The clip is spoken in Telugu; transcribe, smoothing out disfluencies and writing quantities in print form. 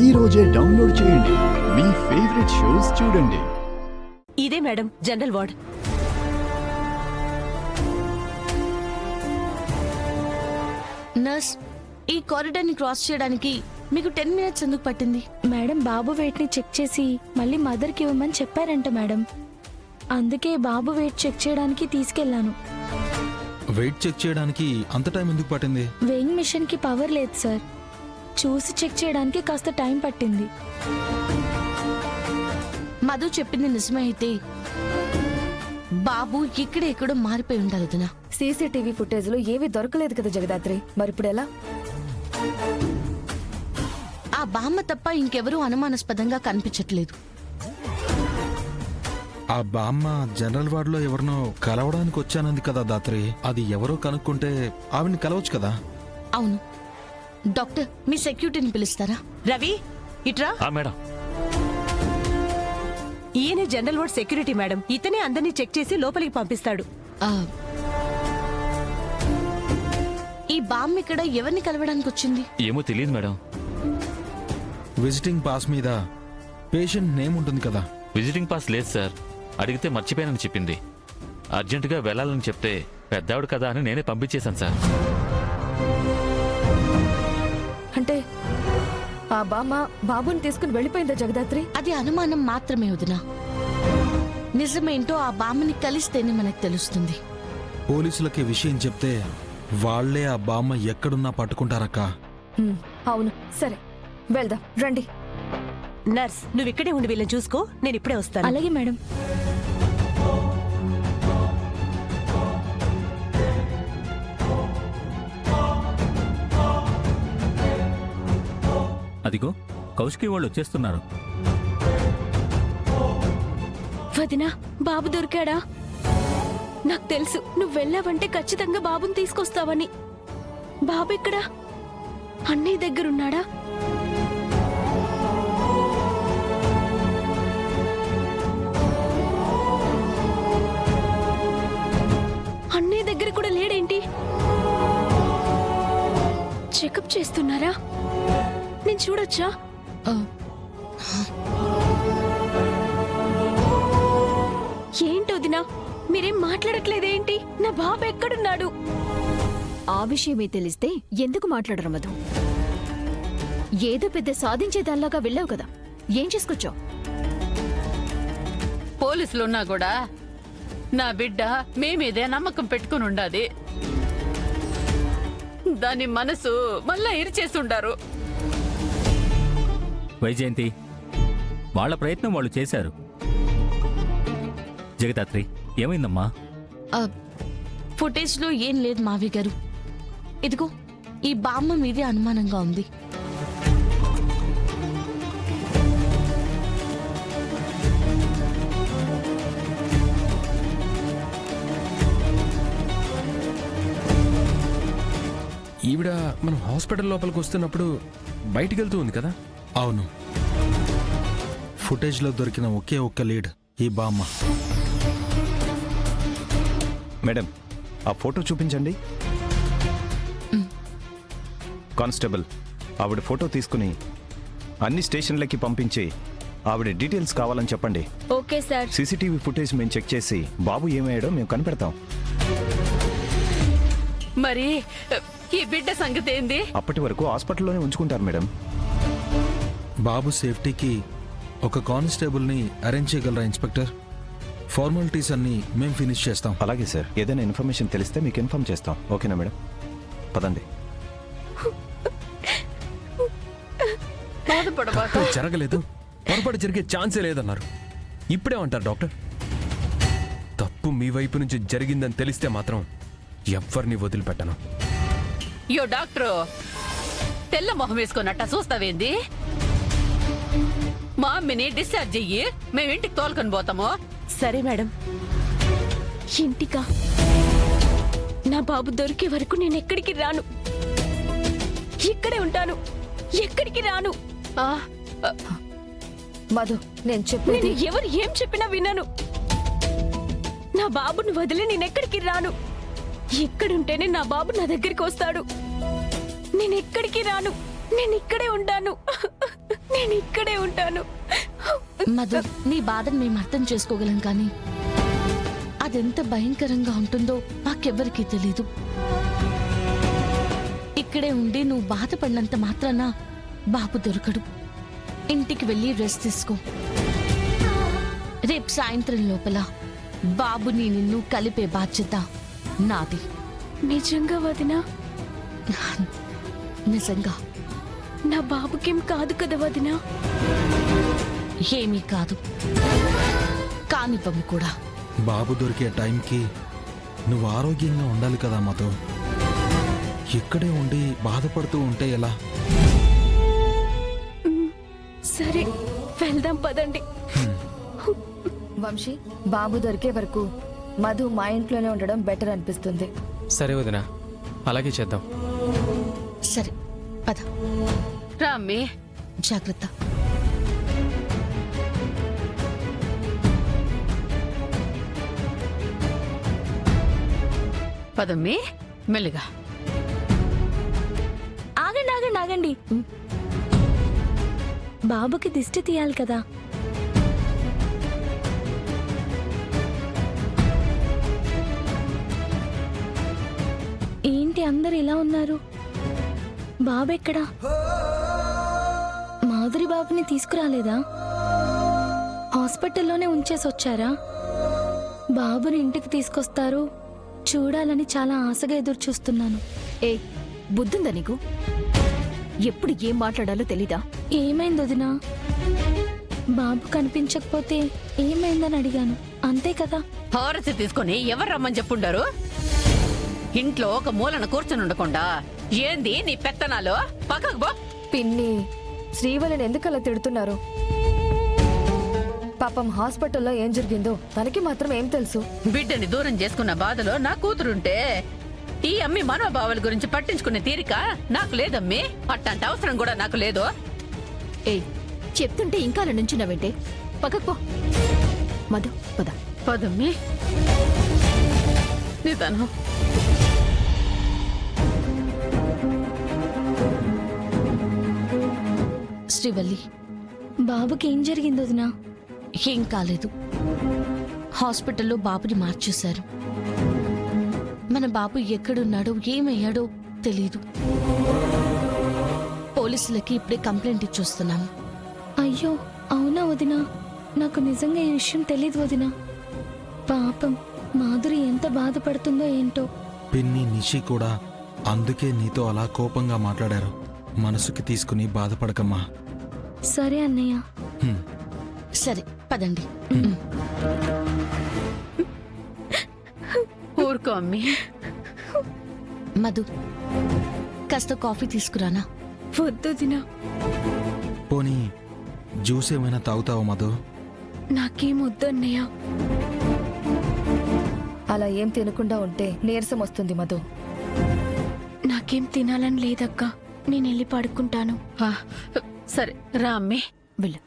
ఈ రోజే డౌన్లోడ్ చేయండి. మీ ఫేవరెట్ షోస్ చూడండి. ఇదే మేడం జనరల్ వార్డ్. నర్స్, ఈ కారిడార్ ని క్రాస్ చేయడానికి మీకు 10 మినిట్స్ ఎందుకు పట్టింది? మేడం బాబు వెయిట్ ని చెక్ చేసి మళ్ళీ మదర్ కి ఇవ్వమని చెప్పారంట మేడం. అందుకే బాబు వెయిట్ చెక్ చేయడానికి తీసుకెళ్లాను. వెయిట్ చెక్ చేయడానికి అంత టైం ఎందుకు పట్టింది? వెయింగ్ మిషన్ కి పవర్ లేదు సార్. చూసి చెక్ చేయడానికి కాస్త టైం పట్టింది. మధు చెప్పింది నిజమే అయితే బాబు ఎక్కడో మారిపోయి ఉండాలి వదినా. సీసీటీవీ ఫుటేజ్ లో ఏవి దొరకలేదు కదా జగదాత్రి, మరిప్పుడు ఎలా? ఆ బామ్మ తప్ప ఇంకెవరూ అనుమానాస్పదంగా కనిపించట్లేదు. ఆ బామ్మ జనరల్ వార్డ్ లో ఎవరినో కలవడానికి వచ్చానంది కదా దాత్రి. అది ఎవరో కనుక్కుంటే ఆవిడ్ని కలవచ్చు కదా. అవును డాక్టర్, మీ సెక్యూరిటీని పిలుస్తారా? రవి ఇట్రా. మేడం, ఈయన జనరల్ వార్డ్ సెక్యూరిటీ మేడం. ఇతనే అందరినీ చెక్ చేసి లోపలికి పంపిస్తాడు. ఆ, ఈ బామ్మ ఇక్కడ ఎవరిని కలవడానికి వచ్చింది? ఏమో తెలియదు మేడం. విజిటింగ్ పాస్ మీద పేషెంట్ నేమ్ ఉంటుంది కదా. విజిటింగ్ పాస్ లేదు సార్. అడిగితే మర్చిపోయానని చెప్పింది. అర్జెంటుగా వెళ్ళాలని చెప్తే పెద్దావిడ కదా అని నేనే పంపించేశాను సార్. అంటే ఆ బామ్మ బాబుని తీసుకుని వెళ్ళిపోయిందా జగదాత్రి? అది అనుమానం మాత్రమే వదినా. నిజమేంటో ఆ బామ్మని కలిస్తేనే మనకు తెలుస్తుంది. పోలీసులకి విషయం చెప్తే వాళ్లే ఆ బామ్మ ఎక్కడున్నా పట్టుకుంటారక్క. అవును, సరే వెళ్దాం రండి. నర్స్, నువ్వు ఇక్కడే ఉండి వీళ్ళని చూసుకో, నేను ఇప్పుడే వస్తాను. అలాగే మేడం. అదిగో కౌశికి వాళ్ళు వచ్చేస్తున్నారు. వదినా, బాబు దొరికాడా? నాకు తెలుసు నువ్వు వెళ్ళావంటే ఖచ్చితంగా బాబుని తీసుకొస్తావని. బాబు ఎక్కడా? అన్నయ్య దగ్గరున్నాడా? అన్నయ్య దగ్గర కూడా లేడేంటి? చెకప్ చేస్తున్నారా? నేను చూడొచ్చా? ఏంటోదినా, మీరేం మాట్లాడట్లేదేంటి? నా బాబు ఎక్కడున్నాడు? ఆ విషయమే తెలిస్తే ఎందుకు మాట్లాడరు మధు? ఏదో పెద్ద సాధించేదాల్లాగా వెళ్ళావు కదా, ఏం చేసుకొచ్చావు? పోలీసులున్నా కూడా నా బిడ్డ మేమీదే నమ్మకం పెట్టుకుని ఉండాది. దాని మనసు మళ్ళా ఇరిచేస్తుండారు. వైజయంతి, వాళ్ళ ప్రయత్నం వాళ్ళు చేశారు. జగదాత్రి, ఏమైందమ్మా? ఫుటేజ్ లో ఏం లేదు మావి గారు. ఇదిగో ఈ బామ్మ మీదే అనుమానంగా ఉంది. ఈవిడ మనం హాస్పిటల్ లోపలికి వస్తున్నప్పుడు బయటికి వెళ్తూ ఉంది కదా. అవును, ఫుటేజ్ లో దొరికిన ఒకే ఒక్క లీడ్ ఈ బామ్మ. మేడం, ఆ ఫోటో చూపించండి. కానిస్టేబుల్, ఆవిడ ఫోటో తీసుకుని అన్ని స్టేషన్లకి పంపించి ఆవిడ డీటెయిల్స్ కావాలని చెప్పండి. Okay sir. సీసీటీవీ ఫుటేజ్ మేము చెక్ చేసి బాబు ఏమయ్యాడో మేము కనిపెడతాం. మరి ఈ బిడ్డ సంగతి ఏంది? అప్పటి వరకు హాస్పిటల్లోనే ఉంచుకుంటారు మేడం. బాబు సేఫ్టీకి ఒక కానిస్టేబుల్ ని అరేంజ్ చేయగలరా ఇన్స్పెక్టర్? ఫార్మాలిటీస్ అన్ని మేము ఫినిష్ చేస్తాం. అలాగే సార్, ఏదైనా ఇన్ఫర్మేషన్ తెలిస్తే మీకు ఇన్ఫార్మ్ చేస్తాం. ఓకేనా మేడం? పదండి. బాధపడబాక. జరగలేదు, పొరపాటు జరిగే ఛాన్సే లేదన్నారు. ఇప్పుడేమంటారు డాక్టర్? తప్పు మీ వైపు నుంచి జరిగిందని తెలిస్తే మాత్రం ఎవ్వరిని వదిలిపెట్టను. యో డాక్టరు, తెల్ల మొహం వేసుకున్నట్ట చూస్తావేంది? మా అమ్మిని డిశ్చార్జ్ చెయ్యి, మేము ఇంటికి తోలుకొని పోతాము. సరే మేడం. ఇంటికా? నా బాబు దొరికే వరకు నేను ఎక్కడికి రాను. ఇక్కడే ఉంటాను, ఎక్కడికి రాను. మధు, నేను చెప్పేది నేను ఎవరు ఏం చెప్పినా విన్నాను. నా బాబును వదిలి నేనెక్కడికి రాను. ఇక్కడుంటేనే నా బాబు నా దగ్గరికి వస్తాడు. నేనెక్కడికి రాను, నేను ఇక్కడే ఉంటాను. నేను ఇక్కడే ఉంటాను. మధు, నీ బాధను మేము అర్థం చేసుకోగలం కానీ అదెంత భయంకరంగా ఉంటుందో మాకెవ్వరికీ తెలీదు. ఇక్కడే ఉండి నువ్వు బాధపడినంత మాత్రాన బాబు దొరకడు. ఇంటికి వెళ్ళి రెస్ట్ తీసుకో. రేపు సాయంత్రం లోపల బాబుని నిన్ను కలిపే బాధ్యత నాది. నిజంగా వదినా? నిజంగా. నా బాబుకేం కాదు కదా వదినా? ఏమీ కాదు, కానివ్వము కూడా. బాబు దొరికే టైంకి నువ్వు ఆరోగ్యంగా ఉండాలి కదా మధు. ఇక్కడే ఉండి బాధపడుతూ ఉంటే ఎలా? సరే వెళ్దాం పదండి. వంశీ, బాబు దొరికే వరకు మధు మా ఇంట్లోనే ఉండడం బెటర్ అనిపిస్తుంది. సరే వదినా, అలాగే చేద్దాం. సరే పద. రామ్మి, జాగ్రత్త. పదమ్మి, మెల్లిగా. ఆగండి ఆగండి ఆగండి. బాబుకి దిష్టి తీయాలి కదా. ఏంటి అందరు ఇలా ఉన్నారు? బాబు ఎక్కడా? మాధురి బాబుని తీసుకురాలేదా? హాస్పిటల్లోనే ఉంచేసి వచ్చారా? బాబుని ఇంటికి తీసుకొస్తారు చూడాలని చాలా ఆశగా ఎదురు చూస్తున్నాను. ఏ బుద్ధుందా నీకు? ఎప్పుడు ఏం మాట్లాడాలో తెలీదా? ఏమైంది వదినా? బాబు కనిపించకపోతే ఏమైందని అడిగాను, అంతే కదా. హారతి తీసుకొని ఎవరు రమ్మని చెప్పుండారు? ఇంట్లో ఒక మూలన కూర్చొని ఉండకుండా ఏంది నీ పెత్తనాలు? పక్కకు పో. పిన్ని, శ్రీవల్లిని ఎందుకు అలా తిడుతున్నారు? పాపం హాస్పిటల్లో ఏం జరిగిందో తనకి మాత్రం ఏం తెలుసు? బిడ్డని దూరం చేసుకున్న బాధలో నా కూతురుంటే ఈ అమ్మి మనోభావాల గురించి పట్టించుకునే తీరిక నాకు లేదమ్మి. అట్టంటి అవసరం కూడా నాకు లేదు. ఏ చెప్తుంటే ఇంకా అలా నుంచున్నావేంటే? పక్కకు పో. మధు పద. పదమ్మి, నిదానం. శ్రీవల్లి, బాబుకి ఏం జరిగింది వదినా? ఏం కాలేదు. హాస్పిటల్లో బాబుని మార్చేశారు. మన బాబు ఎక్కడున్నాడో ఏమయ్యాడో తెలీదు. పోలీసులకి ఇప్పుడే కంప్లైంట్ ఇచ్చొస్తున్నాము. అయ్యో అవునా వదినా? నాకు నిజంగా ఈ విషయం తెలియదు వదినా. పాపం మాధురి ఎంత బాధపడుతుందో ఏంటో. పిన్ని నిషి కూడా అందుకే నీతో అలా కోపంగా మాట్లాడారు. మనసుకి తీసుకుని బాధపడకమ్మా. సరే అన్నయ్య. హ్మ్. సరే పదండి. ఊరుకో అమ్మి. మధు, కాస్త కాఫీ తీసుకురానా? వద్దు వదినా. పోనీ జ్యూస్ ఏమైనా తాగుతావా మధు? నాకేం వద్దు అన్నయ్య. అలా ఏం తినకుండా ఉంటే నీరసం వస్తుంది మధు. నాకేం తినాలని లేదక్క, నేను వెళ్ళి పడుకుంటాను. సరే రా అమ్మి. వెళ్ళు.